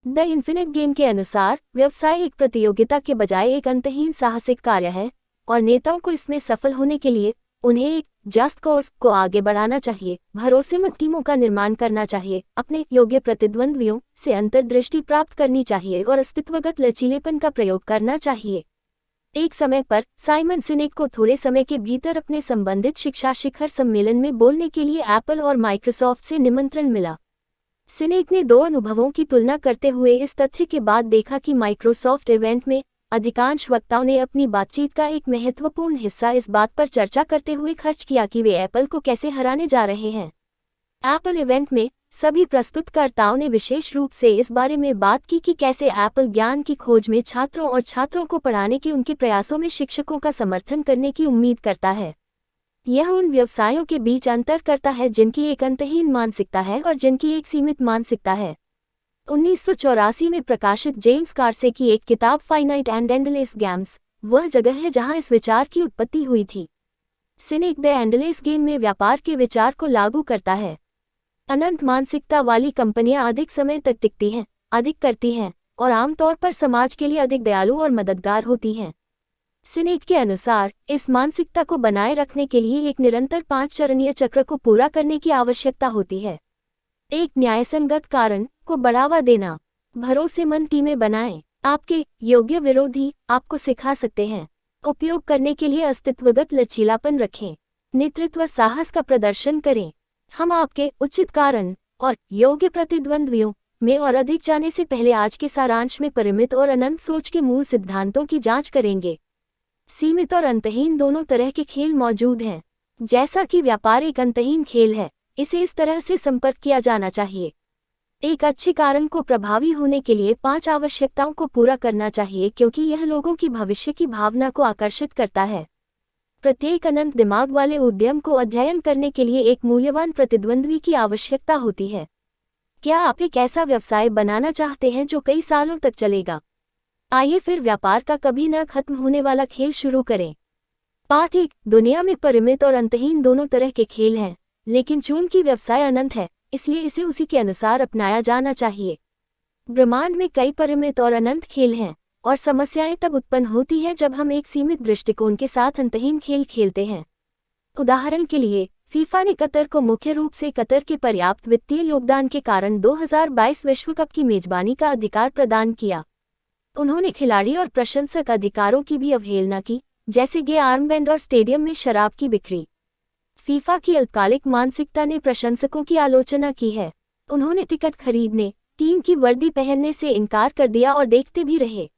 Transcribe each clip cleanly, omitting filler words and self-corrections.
The infinite game के अनुसार व्यवसाय एक प्रतियोगिता के बजाय एक अंतहीन साहसिक कार्य है और नेताओं को इसमें सफल होने के लिए उन्हें एक जस्ट कॉज को आगे बढ़ाना चाहिए, भरोसेमंद टीमों का निर्माण करना चाहिए, अपने योग्य प्रतिद्वंद्वियों से अंतर्दृष्टि प्राप्त करनी चाहिए और अस्तित्वगत लचीलेपन का प्रयोग करना चाहिए। एक समय पर साइमन सिनेक को थोड़े समय के भीतर अपने संबंधित शिक्षा शिखर सम्मेलन में बोलने के लिए एप्पल और माइक्रोसॉफ्ट से निमंत्रण मिला। सिनेक ने दो अनुभवों की तुलना करते हुए इस तथ्य के बाद देखा कि माइक्रोसॉफ्ट इवेंट में अधिकांश वक्ताओं ने अपनी बातचीत का एक महत्वपूर्ण हिस्सा इस बात पर चर्चा करते हुए खर्च किया कि वे एप्पल को कैसे हराने जा रहे हैं। एप्पल इवेंट में सभी प्रस्तुतकर्ताओं ने विशेष रूप से इस बारे में बात की कि कैसे एप्पल ज्ञान की खोज में छात्रों और छात्रों को पढ़ाने के उनके प्रयासों में शिक्षकों का समर्थन करने की उम्मीद करता है। यह उन व्यवसायों के बीच अंतर करता है जिनकी एक अंतहीन मानसिकता है और जिनकी एक सीमित मानसिकता है। 1984 में प्रकाशित जेम्स कार्से की एक किताब फाइनाइट एंड एंडलेस गेम्स वह जगह है जहां इस विचार की उत्पत्ति हुई थी। सिनेक द एंडलेस गेम में व्यापार के विचार को लागू करता है। अनंत मानसिकता वाली कंपनियां अधिक समय तक टिकती हैं, अधिक करती हैं और आमतौर पर समाज के लिए अधिक दयालु और मददगार होती हैं। सिनेक के अनुसार इस मानसिकता को बनाए रखने के लिए एक निरंतर 5 चरणीय चक्र को पूरा करने की आवश्यकता होती है। एक न्यायसंगत कारण को बढ़ावा देना, भरोसेमंद टीमें बनाएं, आपके योग्य विरोधी आपको सिखा सकते हैं, उपयोग करने के लिए अस्तित्वगत लचीलापन रखें, नेतृत्व साहस का प्रदर्शन करें। हम आपके उचित कारण और योग्य प्रतिद्वंद्वियों में और अधिक जाने से पहले आज के सारांश में परिमित और अनंत सोच के मूल सिद्धांतों की जांच करेंगे। सीमित और अंतहीन दोनों तरह के खेल मौजूद हैं। जैसा कि व्यापार एक अंतहीन खेल है, इसे इस तरह से संपर्क किया जाना चाहिए। एक अच्छे कारण को प्रभावी होने के लिए 5 आवश्यकताओं को पूरा करना चाहिए क्योंकि यह लोगों की भविष्य की भावना को आकर्षित करता है। प्रत्येक अनंत दिमाग वाले उद्यम को अध्ययन करने के लिए एक मूल्यवान प्रतिद्वंद्वी की आवश्यकता होती है। क्या आप एक ऐसा व्यवसाय बनाना चाहते हैं जो कई सालों तक चलेगा? आइए फिर व्यापार का कभी न खत्म होने वाला खेल शुरू करें। पाठ 1। दुनिया में परिमित और अंतहीन दोनों तरह के खेल हैं, लेकिन चूंकि व्यवसाय अनंत है, इसलिए इसे उसी के अनुसार अपनाया जाना चाहिए। ब्रह्मांड में कई परिमित और अनंत खेल हैं, और समस्याएं तब उत्पन्न होती हैं जब हम एक सीमित दृष्टिकोण के साथ अंतहीन खेल खेलते हैं। उदाहरण के लिए, फीफा ने कतर को मुख्य रूप से कतर के पर्याप्त वित्तीय योगदान के कारण 2022 विश्व कप की मेजबानी का अधिकार प्रदान किया। उन्होंने खिलाड़ी और प्रशंसक अधिकारों की भी अवहेलना की, जैसे गे आर्मबैंड और स्टेडियम में शराब की बिक्री। फीफा की अल्पकालिक मानसिकता ने प्रशंसकों की आलोचना की है। उन्होंने टिकट खरीदने, टीम की वर्दी पहनने से इनकार कर दिया और देखते भी रहे।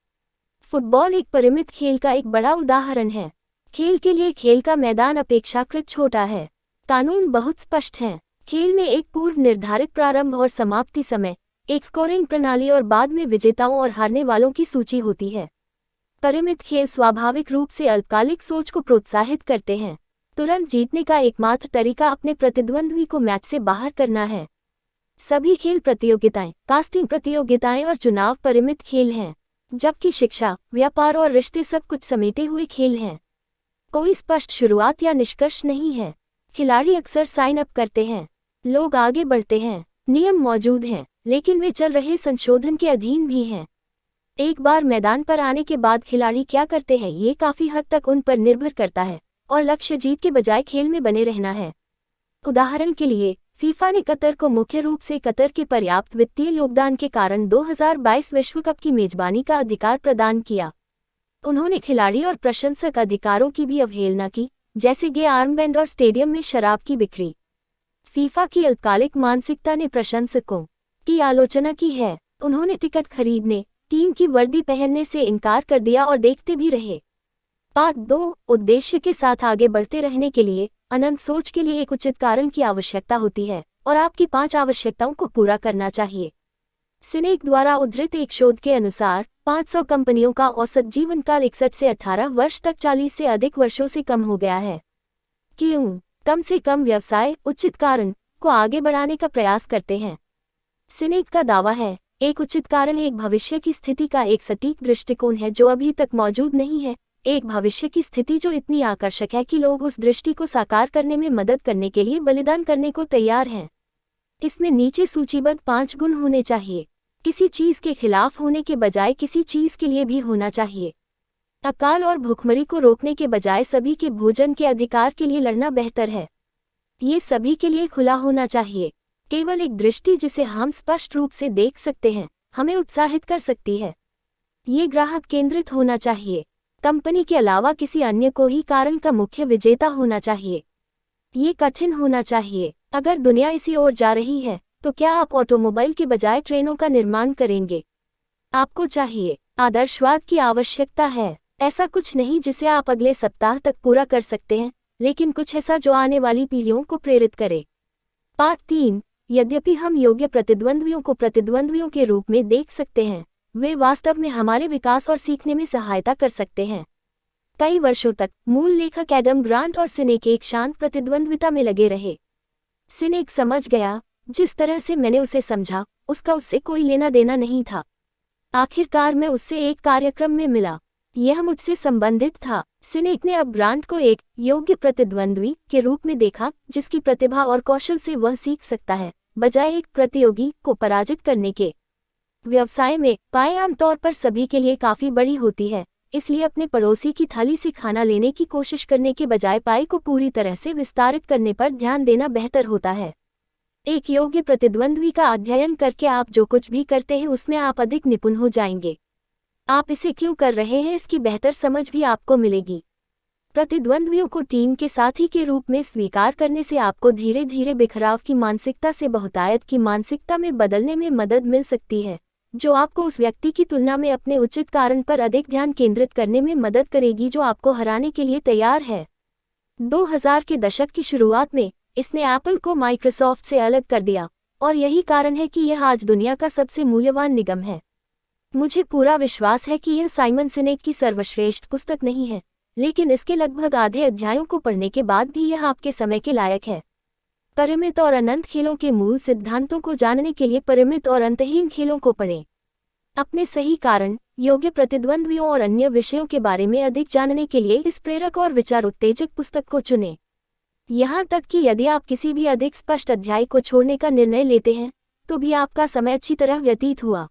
फुटबॉल एक परिमित खेल का एक बड़ा उदाहरण है। खेल के लिए खेल का मैदान अपेक्षाकृत छोटा है। कानून बहुत स्पष्ट हैं। खेल में एक पूर्व निर्धारित प्रारंभ और समाप्ति समय, एक स्कोरिंग प्रणाली और बाद में विजेताओं और हारने वालों की सूची होती है। परिमित खेल स्वाभाविक रूप से अल्पकालिक सोच को प्रोत्साहित करते हैं। तुरंत जीतने का एकमात्र तरीका अपने प्रतिद्वंद्वी को मैच से बाहर करना है। सभी खेल प्रतियोगिताएं, कास्टिंग प्रतियोगिताएं और चुनाव परिमित खेल हैं, जबकि शिक्षा, व्यापार और रिश्ते सब कुछ समेटे हुए खेल हैं। कोई स्पष्ट शुरुआत या निष्कर्ष नहीं है। खिलाड़ी अक्सर साइन अप करते हैं, लोग आगे बढ़ते हैं, नियम मौजूद हैं, लेकिन वे चल रहे संशोधन के अधीन भी हैं। एक बार मैदान पर आने के बाद खिलाड़ी क्या करते हैं ये काफी हद तक उन पर निर्भर करता है, और लक्ष्य जीत के बजाय खेल में बने रहना है। उदाहरण के लिए, फीफा ने कतर को मुख्य रूप से कतर के पर्याप्त वित्तीय योगदान के कारण 2022 विश्व कप की मेजबानी का अधिकार प्रदान किया। उन्होंने खिलाड़ी और प्रशंसक अधिकारों की भी अवहेलना की, जैसे गे आर्मबैंड और स्टेडियम में शराब की बिक्री। फीफा की अल्पकालिक मानसिकता ने प्रशंसकों की आलोचना की है। उन्होंने टिकट खरीदने, टीम की वर्दी पहनने से इनकार कर दिया और देखते भी रहे। पाठ 2। उद्देश्य के साथ आगे बढ़ते रहने के लिए अनंत सोच के लिए एक उचित कारण की आवश्यकता होती है, और आपकी 5 आवश्यकताओं को पूरा करना चाहिए। सिनेक द्वारा उद्धृत एक शोध के अनुसार 500 कंपनियों का औसत जीवन काल 61 से 18 वर्ष तक 40 से अधिक वर्षों से कम हो गया है। क्यों? कम से कम व्यवसाय उचित कारण को आगे बढ़ाने का प्रयास करते हैं। सिनेक का दावा है, एक उचित कारण एक भविष्य की स्थिति का एक सटीक दृष्टिकोण है जो अभी तक मौजूद नहीं है, एक भविष्य की स्थिति जो इतनी आकर्षक है कि लोग उस दृष्टि को साकार करने में मदद करने के लिए बलिदान करने को तैयार हैं। इसमें नीचे सूचीबद्ध 5 गुण होने चाहिए। किसी चीज के खिलाफ होने के बजाय किसी चीज के लिए भी होना चाहिए। अकाल और भूखमरी को रोकने के बजाय सभी के भोजन के अधिकार के लिए लड़ना बेहतर है। ये सभी के लिए खुला होना चाहिए। केवल एक दृष्टि जिसे हम स्पष्ट रूप से देख सकते हैं हमें उत्साहित कर सकती है। ये ग्राहक केंद्रित होना चाहिए। कंपनी के अलावा किसी अन्य को ही कारण का मुख्य विजेता होना चाहिए। ये कठिन होना चाहिए। अगर दुनिया इसी ओर जा रही है तो क्या आप ऑटोमोबाइल के बजाय ट्रेनों का निर्माण करेंगे? आपको चाहिए। आदर्शवाद की आवश्यकता है। ऐसा कुछ नहीं जिसे आप अगले सप्ताह तक पूरा कर सकते हैं, लेकिन कुछ ऐसा जो आने वाली पीढ़ियों को प्रेरित करे। पाठ 3। यद्यपि हम योग्य प्रतिद्वंद्वियों को प्रतिद्वंद्वियों के रूप में देख सकते हैं, वे वास्तव में हमारे विकास और सीखने में सहायता कर सकते हैं। कई वर्षों तक मूल लेखक एडम ग्रांट और सिनेक एक शांत प्रतिद्वंद्विता में लगे रहे। सिनेक समझ गया, जिस तरह से मैंने उसे समझा, उसका उससे कोई लेना देना नहीं था। आखिरकार मैं उससे एक कार्यक्रम में मिला। यह मुझसे संबंधित था। सिनेक ने अब ग्रांट को एक योग्य प्रतिद्वंद्वी के रूप में देखा, जिसकी प्रतिभा और कौशल से वह सीख सकता है, बजाय एक प्रतियोगी को पराजित करने के। व्यवसाय में पाए आमतौर पर सभी के लिए काफी बड़ी होती है, इसलिए अपने पड़ोसी की थाली से खाना लेने की कोशिश करने के बजाय पाई को पूरी तरह से विस्तारित करने पर ध्यान देना बेहतर होता है। एक योग्य प्रतिद्वंद्वी का अध्ययन करके आप जो कुछ भी करते हैं उसमें आप अधिक निपुण हो जाएंगे। आप इसे क्यों कर रहे हैं इसकी बेहतर समझ भी आपको मिलेगी। प्रतिद्वंद्वियों को टीम के साथी के रूप में स्वीकार करने से आपको धीरे धीरे बिखराव की मानसिकता से बहुतायत की मानसिकता में बदलने में मदद मिल सकती है, जो आपको उस व्यक्ति की तुलना में अपने उचित कारण पर अधिक ध्यान केंद्रित करने में मदद करेगी जो आपको हराने के लिए तैयार है। 2000 के दशक की शुरुआत में इसने एप्पल को माइक्रोसॉफ्ट से अलग कर दिया, और यही कारण है कि यह आज दुनिया का सबसे मूल्यवान निगम है। मुझे पूरा विश्वास है कि यह साइमन सिनेक की सर्वश्रेष्ठ पुस्तक नहीं है, लेकिन इसके लगभग आधे अध्यायों को पढ़ने के बाद भी यह आपके समय के लायक है। परिमित और अनंत खेलों के मूल सिद्धांतों को जानने के लिए परिमित और अंतहीन खेलों को पढ़ें। अपने सही कारण, योग्य प्रतिद्वंद्वियों और अन्य विषयों के बारे में अधिक जानने के लिए इस प्रेरक और विचार उत्तेजक पुस्तक को चुनें। यहाँ तक कि यदि आप किसी भी अधिक स्पष्ट अध्याय को छोड़ने का निर्णय लेते हैं, तो भी आपका समय अच्छी तरह व्यतीत हुआ।